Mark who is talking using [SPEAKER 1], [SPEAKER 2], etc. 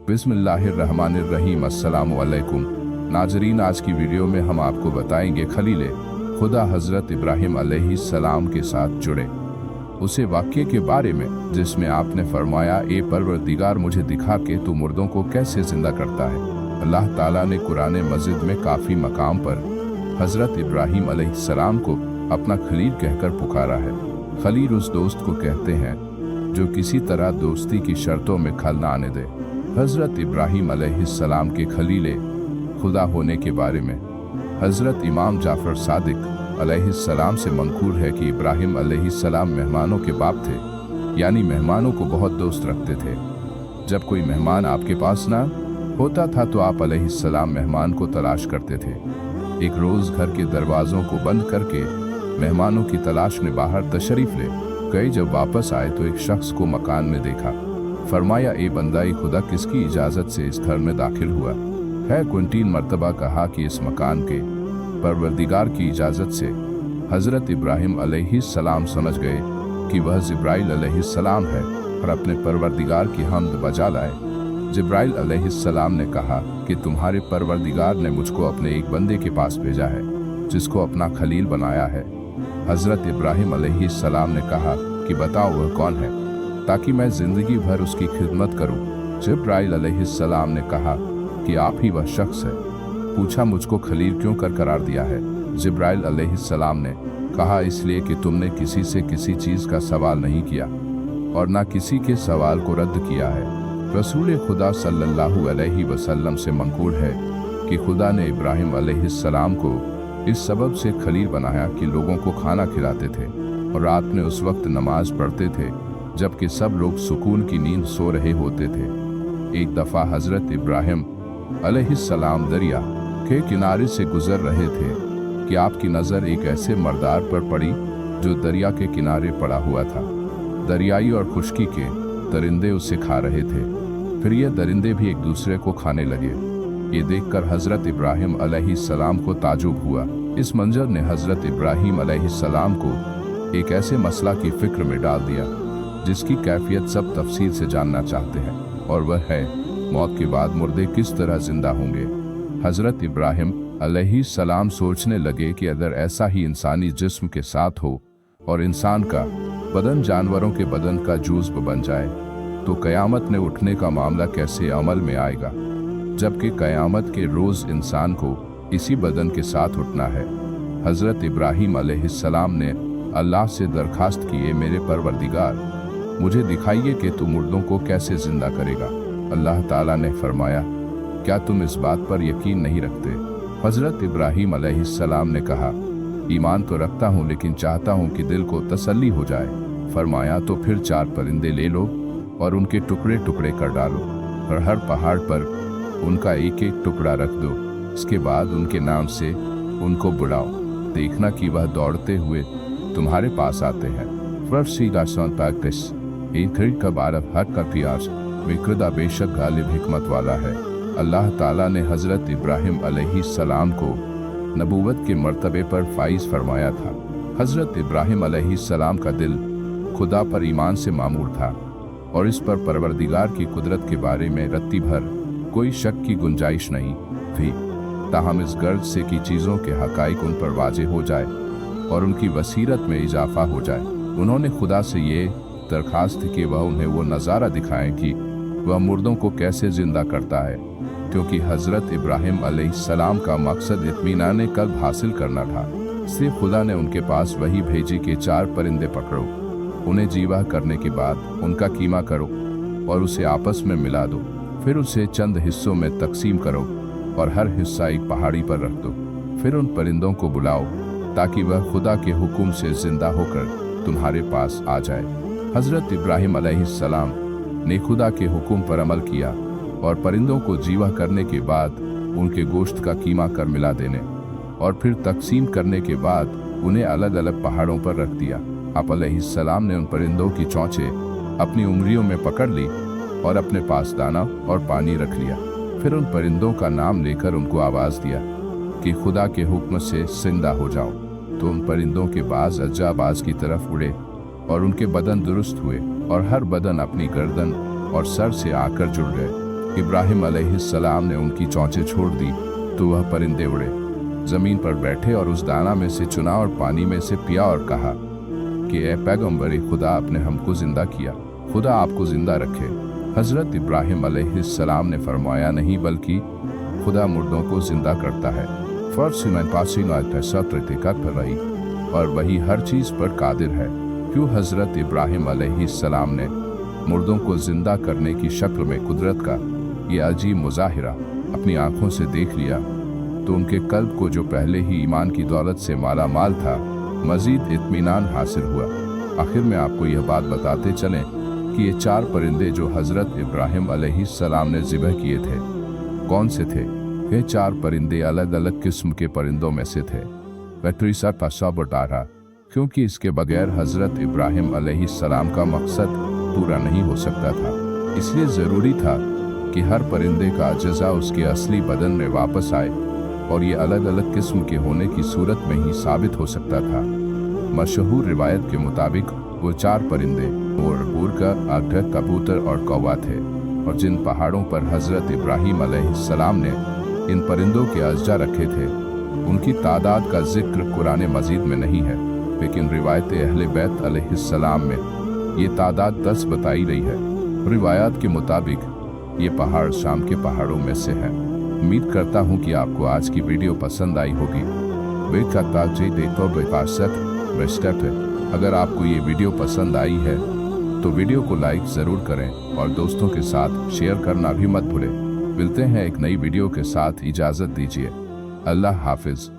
[SPEAKER 1] बिस्मिल्लाहिर्रहमानिर्रहीम। अस्सलामु अलैकुम नाजरीन, आज की वीडियो में हम आपको बताएंगे खलील खुदा हज़रत इब्राहिम अलैहिस्सलाम के साथ जुड़े उसे वाक़ये के बारे में जिसमें आपने फरमाया, ए परवरदिगार मुझे दिखा के तू मुर्दों को कैसे जिंदा करता है। अल्लाह ताला ने कुरान मजिद में काफ़ी मकाम पर हज़रत इब्राहिम अलैहिस्सलाम को अपना खलील कहकर पुकारा है। खलील उस दोस्त को कहते हैं जो किसी तरह दोस्ती की शर्तों में खल न आने दे। हज़रत इब्राहिम अलैहिस्सलाम के खलील खुदा होने के बारे में हज़रत इमाम जाफ़र सादिक अलैहिस्सलाम से मंकूल है कि इब्राहिम अलैहिस्सलाम मेहमानों के बाप थे, यानी मेहमानों को बहुत दोस्त रखते थे। जब कोई मेहमान आपके पास ना होता था तो आप अलैहिस्सलाम मेहमान को तलाश करते थे। एक रोज़ घर के दरवाज़ों को बंद करके मेहमानों की तलाश में बाहर तशरीफ़ ले गए। जब वापस आए तो एक शख्स को मकान में देखा। फरमाया, ए बंदाई खुदा, किसकी इजाज़त से इस घर में दाखिल हुआ है? 29 मरतबा कहा कि इस मकान के परवरदिगार की इजाज़त से। हज़रत इब्राहिम अलैहिस्सलाम समझ गए कि वह जिब्राइल अलैहिस्सलाम है और अपने परवरदिगार की हम्द बजा लाए। जिब्राइल अलैहिस्सलाम ने कहा कि तुम्हारे परवरदिगार ने मुझको अपने एक बंदे के पास भेजा है जिसको अपना खलील बनाया है। हज़रत इब्राहिम अलैहिस्सलाम ने कहा कि बताओ वह कौन है, ताकि मैं ज़िंदगी भर उसकी खिदमत करूं। जिब्राइल अलैहिस्सलाम ने कहा कि आप ही वह शख्स है। पूछा, मुझको खलील क्यों कर करार दिया है? जिब्राइल अलैहिस्सलाम ने कहा, इसलिए कि तुमने किसी से किसी चीज़ का सवाल नहीं किया और ना किसी के सवाल को रद्द किया है। रसूल खुदा सल्लल्लाहु अलैहि वसल्लम से मंकूल है कि खुदा ने इब्राहिम अलैहिस्सलाम को इस सबब से खलील बनाया कि लोगों को खाना खिलाते थे और रात में उस वक्त नमाज पढ़ते थे जबकि सब लोग सुकून की नींद सो रहे होते थे। एक दफ़ा हज़रत इब्राहिम अलैहिस्सलाम दरिया के किनारे से गुजर रहे थे कि आपकी नज़र एक ऐसे मर्दार पर पड़ी जो दरिया के किनारे पड़ा हुआ था। दरियाई और खुश्की के दरिंदे उसे खा रहे थे। फिर ये दरिंदे भी एक दूसरे को खाने लगे। ये देखकर हज़रत इब्राहिम अलैहिस्सलाम को ताजुब हुआ। इस मंजर ने हज़रत इब्राहिम अलैहिस्सलाम को एक ऐसे मसला की फ़िक्र में डाल दिया जिसकी कैफियत सब तफसील से जानना चाहते हैं, और वह है मौत के बाद मुर्दे किस तरह जिंदा होंगे। हज़रत इब्राहिम अलैहिस्सलाम सोचने लगे कि अगर ऐसा ही इंसानी जिस्म के साथ हो और इंसान का बदन जानवरों के बदन का जुज़्व बन जाए तो क़यामत में उठने का मामला कैसे अमल में आएगा, जबकि क़यामत के रोज़ इंसान को इसी बदन के साथ उठना है। हज़रत इब्राहिम अलैहिस्सलाम ने अल्लाह से दरखास्त की, मेरे परवरदिगार मुझे दिखाइए कि तू मुर्दों को कैसे जिंदा करेगा। अल्लाह ताला ने फरमाया, क्या तुम इस बात पर यकीन नहीं रखते? हज़रत इब्राहिम अलैहिस्सलाम ने कहा, ईमान तो रखता हूँ लेकिन चाहता हूँ कि दिल को तसल्ली हो जाए। फरमाया, तो फिर 4 परिंदे ले लो और उनके टुकड़े टुकड़े कर डालो और हर पहाड़ पर उनका एक एक टुकड़ा रख दो। इसके बाद उनके नाम से उनको बुलाओ, देखना कि वह दौड़ते हुए तुम्हारे पास आते हैं। विक्रदा बेशक गालिब हिकमत वाला है। अल्लाह ताला ने हज़रत इब्राहिम अलैहिस्सलाम को नबूवत के मर्तबे पर फाइज फरमाया था। हज़रत इब्राहिम अलैहिस्सलाम का दिल खुदा पर ईमान से मामूर था और इस पर परवरदिगार की कुदरत के बारे में रत्ती भर कोई शक की गुंजाइश नहीं थी। ताहम इस गर्ज से कि चीज़ों के हक़ाइक़ उन पर वाज़ेह हो जाए और उनकी बसीरत में इजाफा हो जाए, उन्होंने खुदा से ये दरखास्त की कि वह उन्हें वो नज़ारा दिखाएं कि वह मुर्दों को कैसे ज़िंदा करता है, क्योंकि हज़रत इब्राहिम अलैहिस्सलाम का मकसद इत्मीनान क़ल्ब हासिल करना था। इसलिए खुदा ने उनके पास वही भेजी कि 4 परिंदे पकड़ो, उन्हें जीवा करने के बाद उनका कीमा करो और उसे आपस में मिला दो। फिर उसे चंद हिस्सों में तकसीम करो और हर हिस्सा एक पहाड़ी पर रख दो। फिर उन परिंदों को बुलाओ ताकि वह खुदा के हुक्म से जिंदा होकर तुम्हारे पास आ जाए। हज़रत इब्राहिम अलैहिस्सलाम ने खुदा के हुक्म पर अमल किया और परिंदों को जीवा करने के बाद उनके गोश्त का कीमा कर मिला देने और फिर तकसीम करने के बाद उन्हें अलग अलग पहाड़ों पर रख दिया। आप अलैहिस्सलाम ने उन परिंदों की चोंचें अपनी उंगलियों में पकड़ ली और अपने पास दाना और पानी रख लिया। फिर उन परिंदों का नाम लेकर उनको आवाज़ दिया कि खुदा के हुक्म से जिंदा हो जाओ। तो उन परिंदों के बाज अज्जाबाज की तरफ उड़े और उनके बदन दुरुस्त हुए और हर बदन अपनी गर्दन और सर से आकर जुड़ गए। इब्राहिम अलैहिस्सलाम ने उनकी चोंचें छोड़ दी तो वह परिंदे उड़े, जमीन पर बैठे और उस दाना में से चुना और पानी में से पिया और कहा कि ए पैगंबर खुदा, आपने हमको जिंदा किया, खुदा आपको जिंदा रखे। हजरत इब्राहिम अलैहिस्सलाम ने फरमाया, नहीं बल्कि खुदा मुर्दों को जिंदा करता है। रही और वही हर चीज पर कादिर है। क्यों हजरत इब्राहिम अलैहिस्सलाम ने मुर्दों को जिंदा करने की शक्ल में कुदरत का ये अजीब मुजाहिरा अपनी आंखों से देख लिया तो उनके कल्ब को, जो पहले ही ईमान की दौलत से माला माल था, मजीद इत्मीनान हासिल हुआ। आखिर में आपको यह बात बताते चलें कि ये 4 परिंदे जो हजरत इब्राहिम अलैहिस्सलाम ने ज़िबह किए थे, कौन से थे? ये 4 परिंदे अलग अलग किस्म के परिंदों में से थे। वैतरीसा पासा बटारा, क्योंकि इसके बगैर हजरत इब्राहिम अलैहिस्सलाम का मकसद पूरा नहीं हो सकता था। इसलिए ज़रूरी था कि हर परिंदे का अज्जा उसके असली बदन में वापस आए और ये अलग अलग किस्म के होने की सूरत में ही साबित हो सकता था। मशहूर रिवायत के मुताबिक वो 4 परिंदे मोर का आगढ, कबूतर और कौवा थे, और जिन पहाड़ों पर हजरत इब्राहिम अलैहिस्सलाम ने इन परिंदों के अज्जा रखे थे, उनकी तादाद का जिक्र कुरान मजीद में नहीं है, लेकिन रिवायत अहले बैत अलैहिस्सलाम में ये तादाद 10 बताई गई है। रिवायात के मुताबिक ये पहाड़ शाम के पहाड़ों में से है। उम्मीद करता हूँ कि आपको आज की वीडियो पसंद आई होगी। अगर आपको ये वीडियो पसंद आई है तो वीडियो को लाइक ज़रूर करें और दोस्तों के साथ शेयर करना भी मत भूलें। मिलते हैं एक नई वीडियो के साथ, इजाज़त दीजिए। अल्लाह हाफिज़।